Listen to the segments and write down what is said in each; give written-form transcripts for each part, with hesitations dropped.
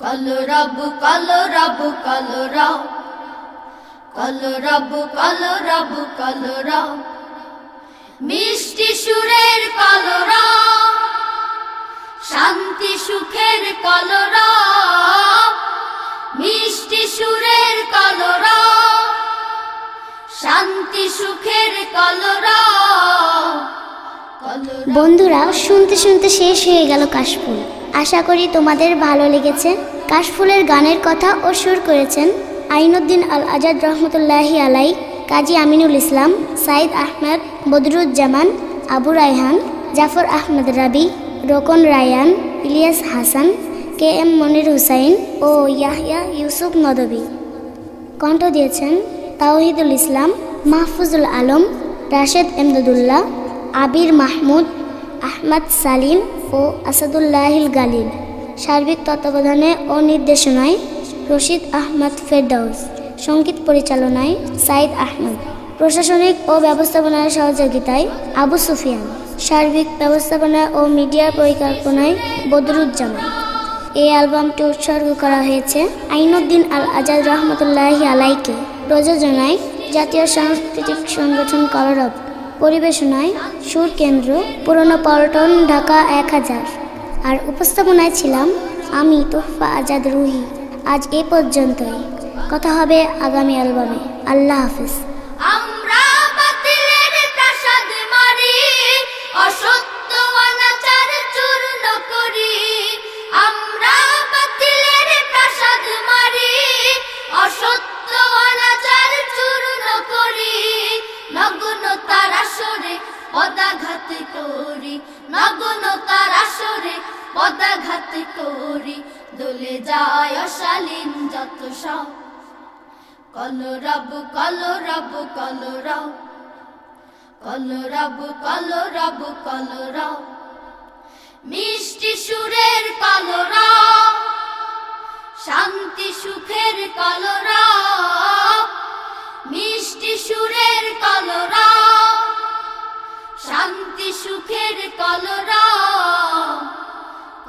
কলরব কলরব কলরব কলরব কলরব কলরব মিষ্টি সুরের কলরব শান্তি সুখের কলরব মিষ্টি সুরের কলরব শান্তি সুখের কলরব। বন্ধুরা, শুনতে শুনতে শেষ হয়ে গেল কাশফুল। আশা করি তোমাদের ভালো লেগেছে। কাশফুলের গানের কথা ও সুর করেছেন আইনুদ্দিন আল আজাদ রহমতুল্লাহি আলাই, কাজী আমিনুল ইসলাম, সাইদ আহমেদ, বদরুজ্জামান, আবু রায়হান, জাফর আহমেদ রাবি, রোকন রায়ান, ইলিয়াস হাসান, কে এম মনির হুসাইন ও ইয়াহইয়া ইউসুফ নদভী। কণ্ঠ দিয়েছেন তাওহিদুল ইসলাম, মাহফুজুল আলম, রাশেদ এমদাদুল্লাহ, আবির মাহমুদ, আহমদ সালিম ও আসাদুল্লাহিল গালিব। সার্বিক তত্ত্বাবধানে ও নির্দেশনায় রশিদ আহমদ ফেরদৌস। সঙ্গীত পরিচালনায় সাইদ আহমদ। প্রশাসনিক ও ব্যবস্থাপনার সহযোগিতায় আবু সুফিয়ান। সার্বিক ব্যবস্থাপনা ও মিডিয়া পরিকল্পনায় বদরুজ্জামান। এই অ্যালবামটি উৎসর্গ করা হয়েছে আইনুদ্দিন আল আজাদ রহমতুল্লাহি আলাইকে। প্রযোজনায় জাতীয় সাংস্কৃতিক সংগঠন কলরব। পরিবেশনায় সুর কেন্দ্র, পুরনো পল্টন, ঢাকা 1000। আর উপস্থাপনায় ছিলাম আমি, তোহফা আজাদ রুহি। আজ এ পর্যন্তই। কথা হবে আগামী অ্যালবামে। আল্লাহ হাফেজ। আমরা বাতিলের প্রাসাদ মারি, অসত্য অনাচার চূর্ণ করি। আমরা বাতিলের প্রাসাদ মারি, অসত্য অনাচার চূর্ণ করি। নগ্নতার আসরে পদাঘাত করি, নগ্নতার আসরে পদাঘাত করি। দলে যায় অশালীন যত সব। কলরব কলরব কলরব কলরব কলরব কলরব মিষ্টি সুরের কলরব শান্তি সুখের কলরব মিষ্টি সুরের কলরব শান্তি সুখের কলরব।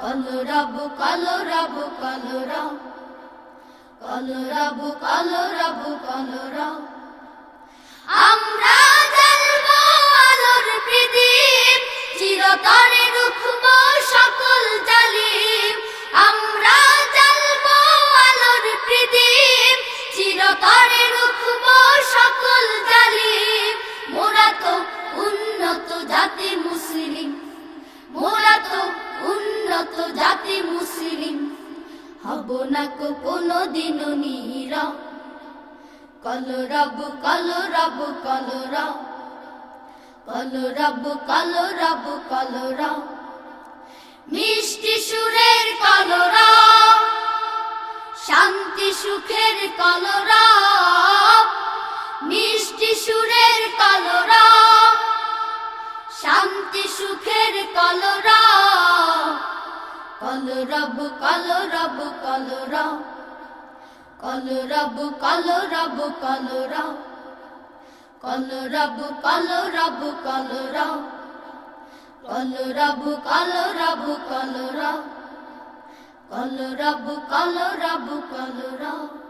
কলরব কলরব কলরব কলরব কলরব কলরব আমরা জ্বালবো আলোর প্রদীপ, চিরতরে রুখবো সকল জালিম। আমরা জ্বালবো আলোর প্রদীপ, চিরতরে রুখবো সকল জালিম। মোরা তো উন্নত জাতি মুসলিম, মোরা তো উন্নত জাতি মুসলিম। হব না কোনোদিনও নীরব। কলরব কলরব কলরব কলরব কলরব কলরব মিষ্টি সুরের কলরব শান্তি সুখের কলরব মিষ্টি সুরের কলরব শান্তি সুখের কলরব। কলরব কলরব কলরব কলরব কলরব কলরব কলরব কলরব কলরব কলরব কলরব কলরব কলরব কলরব কলরব।